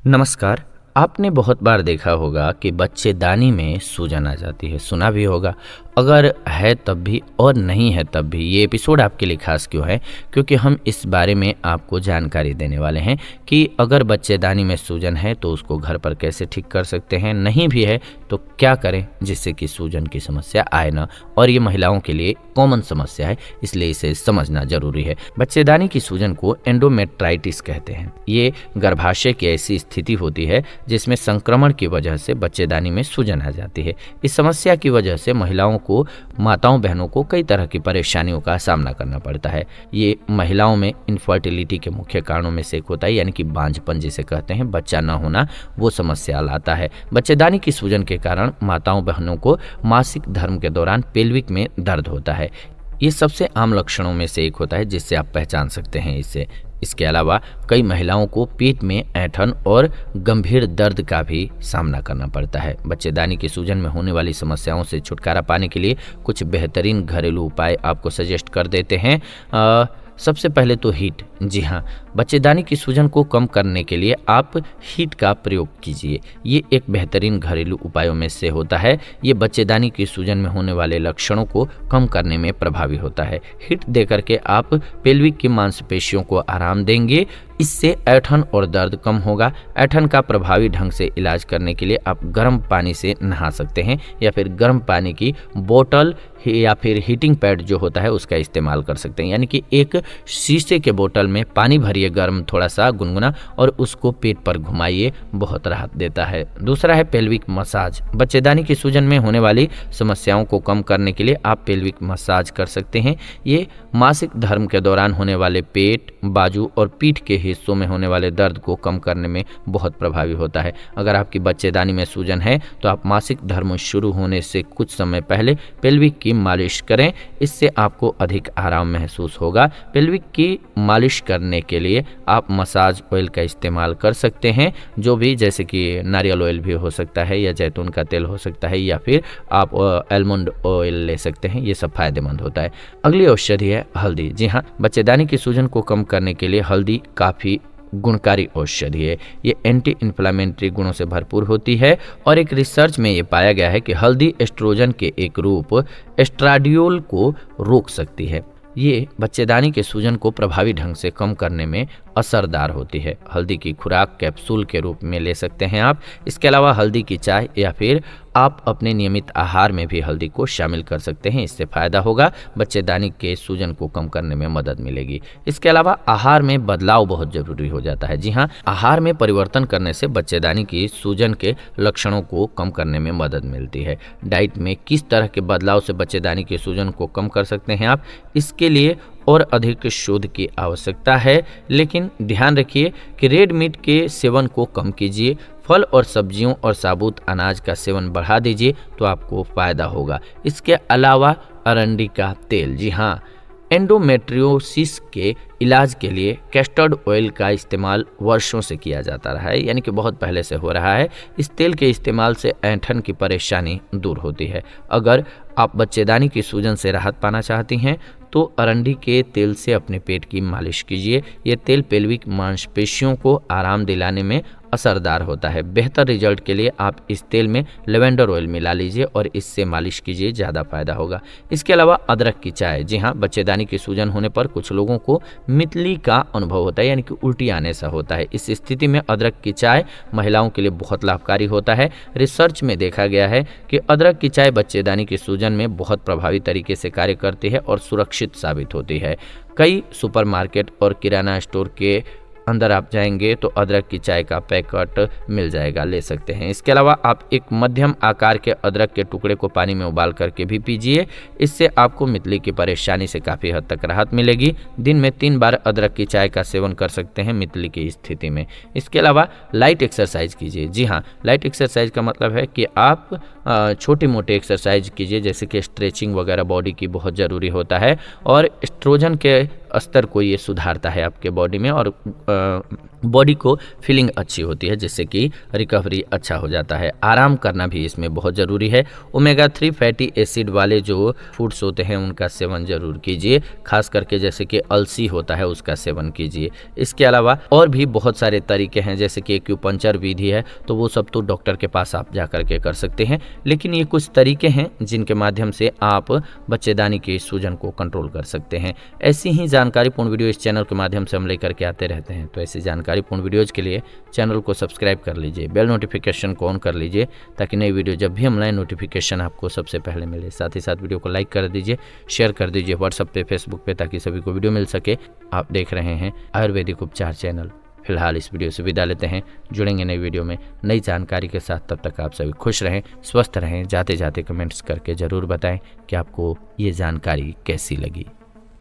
नमस्कार। आपने बहुत बार देखा होगा कि बच्चेदानी में सूजन आ जाती है, सुना भी होगा। अगर है तब भी और नहीं है तब भी ये एपिसोड आपके लिए खास क्यों है? क्योंकि हम इस बारे में आपको जानकारी देने वाले हैं कि अगर बच्चेदानी में सूजन है तो उसको घर पर कैसे ठीक कर सकते हैं, नहीं भी है तो क्या करें जिससे कि सूजन की समस्या आए ना। और ये महिलाओं के लिए कॉमन समस्या है, इसलिए इसे समझना जरूरी है। बच्चेदानी की सूजन को एंडोमेट्राइटिस कहते हैं। ये गर्भाशय की ऐसी स्थिति होती है जिसमें संक्रमण की वजह से बच्चेदानी में सूजन आ जाती है। इस समस्या की वजह से माताओं बहनों को कई तरह की परेशानियों का सामना करना पड़ता है। ये महिलाओं में इनफर्टिलिटी के मुख्य कारणों में से एक होता है, यानी कि बांझपन जिसे कहते हैं, बच्चा न होना, वो समस्या लाता है। बच्चेदानी की सूजन के कारण माताओं बहनों को मासिक धर्म के दौरान पेल्विक में दर्द होता है। ये सबसे आम लक्षणों में से एक होता है जिससे आप पहचान सकते हैं इसे। इसके अलावा कई महिलाओं को पेट में ऐंठन और गंभीर दर्द का भी सामना करना पड़ता है। बच्चेदानी की सूजन में होने वाली समस्याओं से छुटकारा पाने के लिए कुछ बेहतरीन घरेलू उपाय आपको सजेस्ट कर देते हैं। सबसे पहले तो हीट। जी हाँ, बच्चेदानी की सूजन को कम करने के लिए आप हीट का प्रयोग कीजिए। ये एक बेहतरीन घरेलू उपायों में से होता है। ये बच्चेदानी की सूजन में होने वाले लक्षणों को कम करने में प्रभावी होता है। हीट देकर के आप पेल्विक की मांसपेशियों को आराम देंगे, इससे ऐंठन और दर्द कम होगा। ऐंठन का प्रभावी ढंग से इलाज करने के लिए आप गर्म पानी से नहा सकते हैं या फिर गर्म पानी की बोतल या फिर हीटिंग पैड जो होता है उसका इस्तेमाल कर सकते हैं। यानी कि एक शीशे के बोतल में पानी भरिए गर्म, थोड़ा सा गुनगुना, और उसको पेट पर घुमाइए, बहुत राहत देता है। दूसरा है पेल्विक मसाज। बच्चेदानी की सूजन में होने वाली समस्याओं को कम करने के लिए आप पेल्विक मसाज कर सकते हैं। ये मासिक धर्म के दौरान होने वाले पेट, बाजू और पीठ के हिस्सों में होने वाले दर्द को कम करने में बहुत प्रभावी होता है। अगर आपकी बच्चेदानी में सूजन है तो आप मासिक धर्म शुरू होने से कुछ समय पहले पेल्विक की मालिश करें, इससे आपको अधिक आराम महसूस होगा। पेल्विक की मालिश करने के लिए आप मसाज ऑयल का इस्तेमाल कर सकते हैं, जो भी, जैसे कि नारियल ऑयल भी हो सकता है या जैतून का तेल हो सकता है या फिर आप आलमंड ऑयल ले सकते हैं। ये सब फायदेमंद होता है। अगली औषधि है हल्दी। जी हाँ, बच्चेदानी की सूजन को कम करने के लिए हल्दी काफ़ी गुणकारी औषधि है। ये एंटी इन्फ्लामेटरी गुणों से भरपूर होती है और एक रिसर्च में ये पाया गया है कि हल्दी एस्ट्रोजन के एक रूप एस्ट्राडियोल को रोक सकती है। ये बच्चेदानी के सूजन को प्रभावी ढंग से कम करने में असरदार होती है। हल्दी की खुराक कैप्सूल के रूप में ले सकते हैं आप। इसके अलावा हल्दी की चाय या फिर आप अपने नियमित आहार में भी हल्दी को शामिल कर सकते हैं, इससे फायदा होगा, बच्चेदानी के सूजन को कम करने में मदद मिलेगी। इसके अलावा आहार में बदलाव बहुत जरूरी हो जाता है। जी हाँ, आहार में परिवर्तन करने से बच्चेदानी की सूजन के लक्षणों को कम करने में मदद मिलती है। डाइट में किस तरह के बदलाव से बच्चेदानी के सूजन को कम कर सकते हैं आप, इसके लिए और अधिक शोध की आवश्यकता है, लेकिन ध्यान रखिए कि रेड मीट के सेवन को कम कीजिए। फल और सब्जियों और साबुत अनाज का सेवन बढ़ा दीजिए तो आपको फायदा होगा। इसके अलावा अरंडी का तेल। जी हाँ, एंडोमेट्रियोसिस के इलाज के लिए कैस्टर्ड ऑयल का इस्तेमाल वर्षों से किया जाता रहा है, यानी कि बहुत पहले से हो रहा है। इस तेल के इस्तेमाल से ऐंठन की परेशानी दूर होती है। अगर आप बच्चेदानी की सूजन से राहत पाना चाहती हैं तो अरंडी के तेल से अपने पेट की मालिश कीजिए। ये तेल पेल्विक मांसपेशियों को आराम दिलाने में असरदार होता है। बेहतर रिजल्ट के लिए आप इस तेल में लेवेंडर ऑयल मिला लीजिए और इससे मालिश कीजिए, ज़्यादा फायदा होगा। इसके अलावा अदरक की चाय। जी हाँ, बच्चेदानी की सूजन होने पर कुछ लोगों को मितली का अनुभव होता है, यानी कि उल्टी आने सा होता है। इस स्थिति में अदरक की चाय महिलाओं के लिए बहुत लाभकारी होता है। रिसर्च में देखा गया है कि अदरक की चाय बच्चेदानी की सूजन में बहुत प्रभावी तरीके से कार्य करती है और सुरक्षित साबित होती है। कई सुपरमार्केट और किराना स्टोर के अंदर आप जाएंगे तो अदरक की चाय का पैकेट मिल जाएगा, ले सकते हैं। इसके अलावा आप एक मध्यम आकार के अदरक के टुकड़े को पानी में उबाल करके भी पीजिए, इससे आपको मितली की परेशानी से काफ़ी हद तक राहत मिलेगी। दिन में 3 बार अदरक की चाय का सेवन कर सकते हैं मितली की स्थिति में। इसके अलावा लाइट एक्सरसाइज कीजिए। जी हाँ, लाइट एक्सरसाइज का मतलब है कि आप छोटी मोटी एक्सरसाइज कीजिए, जैसे कि स्ट्रेचिंग वगैरह बॉडी की बहुत ज़रूरी होता है और एस्ट्रोजन के स्तर को ये सुधारता है आपके बॉडी में और बॉडी को फीलिंग अच्छी होती है, जिससे कि रिकवरी अच्छा हो जाता है। आराम करना भी इसमें बहुत ज़रूरी है। ओमेगा 3 फैटी एसिड वाले जो फूड्स होते हैं उनका सेवन ज़रूर कीजिए, खास करके जैसे कि अलसी होता है उसका सेवन कीजिए। इसके अलावा और भी बहुत सारे तरीके हैं, जैसे कि एक्यूपंक्चर विधि है, तो वो सब तो डॉक्टर के पास आप जा करके कर सकते हैं, लेकिन ये कुछ तरीके हैं जिनके माध्यम से आप बच्चेदानी के सूजन को कंट्रोल कर सकते हैं। ऐसी ही जानकारीपूर्ण वीडियो इस चैनल के माध्यम से हम लेकर के आते रहते हैं, तो ऐसी जानकारीपूर्ण वीडियोज के लिए चैनल को सब्सक्राइब कर लीजिए, बेल नोटिफिकेशन को ऑन कर लीजिए, ताकि नई वीडियो जब भी हम लाएं नोटिफिकेशन आपको सबसे पहले मिले। साथ ही साथ वीडियो को लाइक कर दीजिए, शेयर कर दीजिए व्हाट्सएप पे, फेसबुक पे, ताकि सभी को वीडियो मिल सके। आप देख रहे हैं आयुर्वेदिक उपचार चैनल। फिलहाल इस वीडियो से विदा लेते हैं, जुड़ेंगे नई वीडियो में नई जानकारी के साथ। तब तक आप सभी खुश रहें, स्वस्थ रहें। जाते जाते कमेंट्स करके ज़रूर बताएं कि आपको ये जानकारी कैसी लगी।